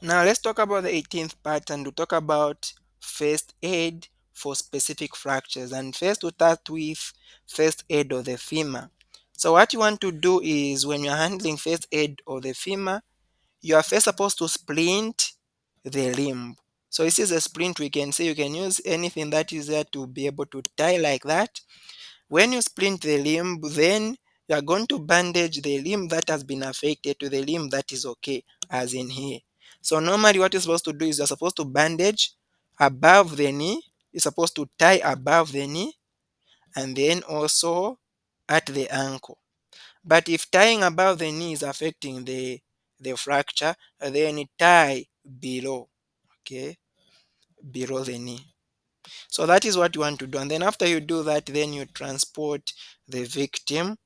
Now let's talk about the 18th part, and we'll talk about first aid for specific fractures. And first we'll start with first aid of the femur. So what you want to do is, when you're handling first aid of the femur, you are first supposed to splint the limb. So this is a splint. We can say you can use anything that is there to be able to tie like that. When you splint the limb, then you are going to bandage the limb that has been affected to the limb that is okay, as in here. So normally what you're supposed to do is you're supposed to bandage above the knee. You're supposed to tie above the knee and then also at the ankle. But if tying above the knee is affecting the fracture, then tie below, okay, below the knee. So that is what you want to do. And then after you do that, then you transport the victim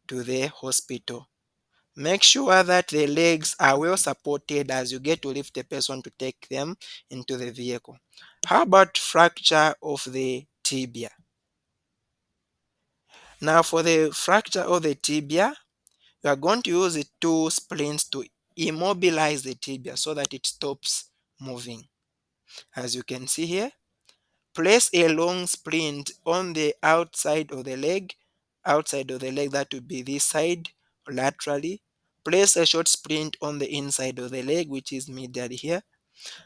to the hospital. Make sure that the legs are well supported as you get to lift the person to take them into the vehicle. How about fracture of the tibia? Now for the fracture of the tibia, you are going to use the two splints to immobilize the tibia so that it stops moving. As you can see here, place a long splint on the outside of the leg, that would be this side laterally. Place a short splint on the inside of the leg, which is medially here.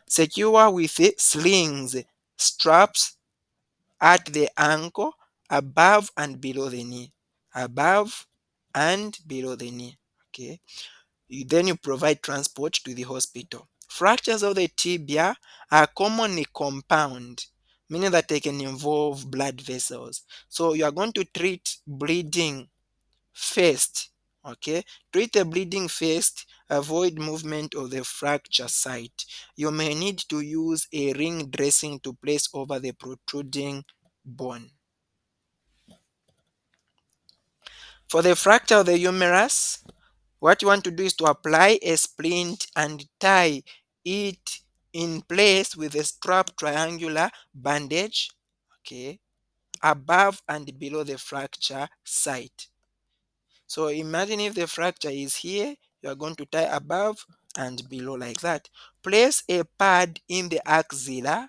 Secure with slings, straps at the ankle, above and below the knee. Above and below the knee. Okay. Then you provide transport to the hospital. Fractures of the tibia are commonly compound, meaning that they can involve blood vessels. So you are going to treat bleeding first. Okay, treat the bleeding first. Avoid movement of the fracture site. You may need to use a ring dressing to place over the protruding bone. For the fracture of the humerus, what you want to do is to apply a splint and tie it in place with a strap triangular bandage, okay, above and below the fracture site. So imagine if the fracture is here, you are going to tie above and below like that. Place a pad in the axilla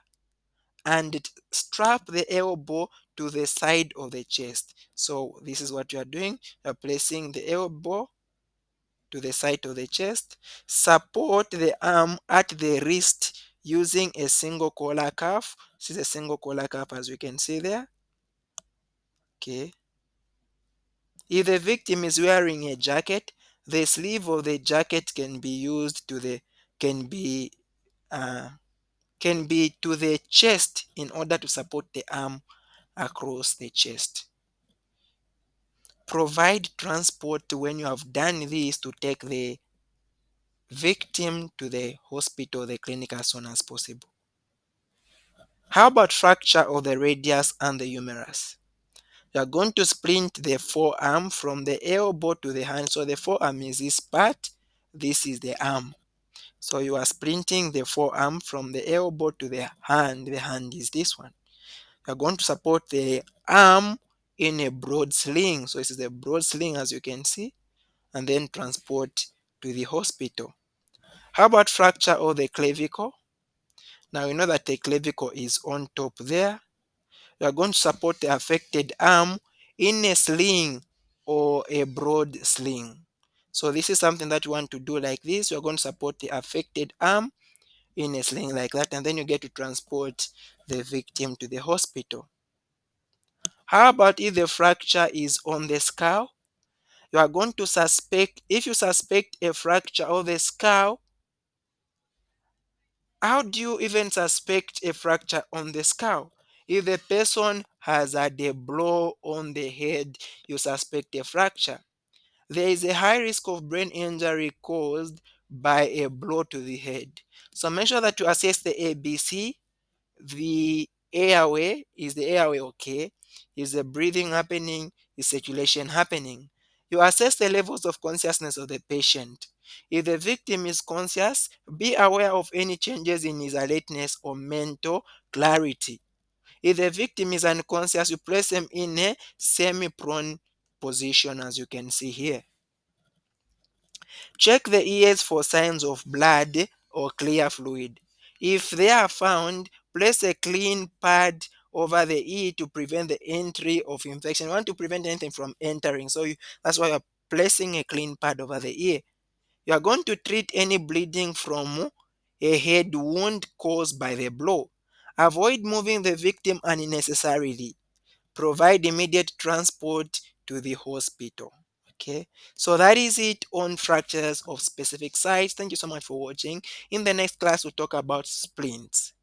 and strap the elbow to the side of the chest. So this is what you are doing. You are placing the elbow to the side of the chest. Support the arm at the wrist using a single collar cuff. This is a single collar cuff, as we can see there. Okay. If the victim is wearing a jacket, the sleeve of the jacket can be used to the can be uh, can be to the chest in order to support the arm across the chest. Provide transport when you have done this to take the victim to the hospital, the clinic, as soon as possible. How about fracture of the radius and the humerus? You are going to splint the forearm from the elbow to the hand. So the forearm is this part, this is the arm. So you are splinting the forearm from the elbow to the hand. The hand is this one. You are going to support the arm in a broad sling. So this is a broad sling, as you can see, and then transport to the hospital. How about fracture of the clavicle? Now we know that the clavicle is on top there. You are going to support the affected arm in a sling or a broad sling. So this is something that you want to do like this. You are going to support the affected arm in a sling like that, and then you get to transport the victim to the hospital. How about if the fracture is on the skull? You are going to suspect, if you suspect a fracture of the skull, how do you even suspect a fracture on the skull? If the person has had a blow on the head, you suspect a fracture. There is a high risk of brain injury caused by a blow to the head. So make sure that you assess the ABC. The airway, is the airway okay? Is the breathing happening? Is circulation happening? You assess the levels of consciousness of the patient. If the victim is conscious, be aware of any changes in his alertness or mental clarity. If the victim is unconscious, you place him in a semi-prone position, as you can see here. Check the ears for signs of blood or clear fluid. If they are found, place a clean pad over the ear to prevent the entry of infection. You want to prevent anything from entering, so that's why you're placing a clean pad over the ear. You are going to treat any bleeding from a head wound caused by the blow. Avoid moving the victim unnecessarily. Provide immediate transport to the hospital. Okay, so that is it on fractures of specific sites. Thank you so much for watching. In the next class, we'll talk about splints.